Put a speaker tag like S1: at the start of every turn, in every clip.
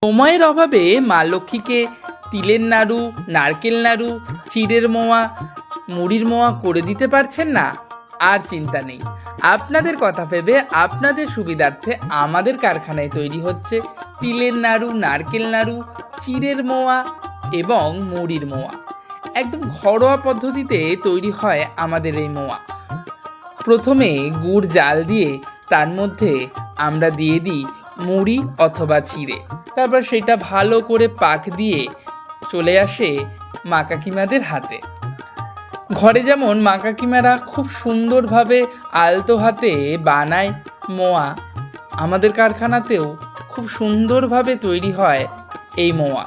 S1: সময়ের অভাবে মা লক্ষ্মীকে তিলের নাড়ু, নারকেল নাড়ু, চিড়ের মোয়া, মুড়ির মোয়া করে দিতে পারছেন না? আর চিন্তা নেই, আপনাদের কথা ভেবে আপনাদের সুবিধার্থে আমাদের কারখানায় তৈরি হচ্ছে তিলের নাড়ু, নারকেল নাড়ু, চিড়ের মোয়া এবং মুড়ির মোয়া। একদম ঘরোয়া পদ্ধতিতে তৈরি হয় আমাদের এই মোয়া। প্রথমে গুড় জাল দিয়ে তার মধ্যে আমরা দিয়ে দিই মুড়ি অথবা চিড়ে, তারপর সেটা ভালো করে পাক দিয়ে চলে আসে মা কাকিমাদের হাতে। ঘরে যেমন মা কাকিমারা খুব সুন্দরভাবে আলতো হাতে বানায় মোয়া, আমাদের কারখানাতেও খুব সুন্দরভাবে তৈরি হয় এই মোয়া।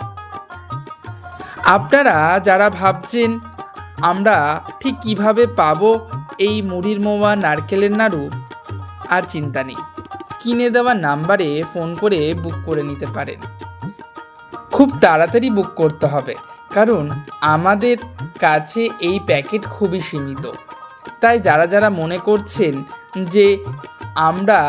S1: আপনারা যারা ভাবছেন আমরা ঠিক কিভাবে পাবো এই মুড়ির মোয়া, নারকেলের নাড়ু, আর চিন্তা নেই, স্ক্রিনে দেওয়া নাম্বারে ফোন করে বুক করে নিতে পারেন। খুব তাড়াতাড়ি বুক করতে হবে, কারণ আমাদের কাছে এই প্যাকেট খুবই সীমিত। তাই যারা যারা মনে করছেন যে আমরা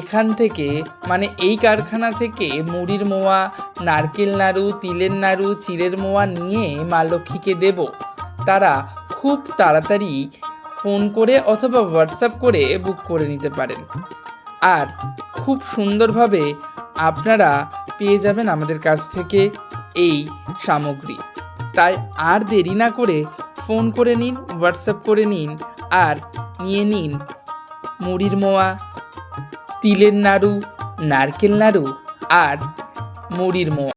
S1: এখান থেকে মানে এই কারখানা থেকে মুড়ির মোয়া, নারকেল নাড়ু, তিলের নাড়ু, চিড়ের মোয়া নিয়ে মা লক্ষ্মীকে দেব, তারা খুব তাড়াতাড়ি ফোন করে অথবা হোয়াটসঅ্যাপ করে বুক করে নিতে পারেন। আর খুব সুন্দরভাবে আপনারা পেয়ে যাবেন আমাদের কাছ থেকে এই সামগ্রী। তাই আর দেরি না করে ফোন করে নিন, হোয়াটসঅ্যাপ করে নিন, আর নিয়ে নিন মুড়ির মোয়া, তিলের নাড়ু, নারকেল নাড়ু আর মুড়ির মোয়া।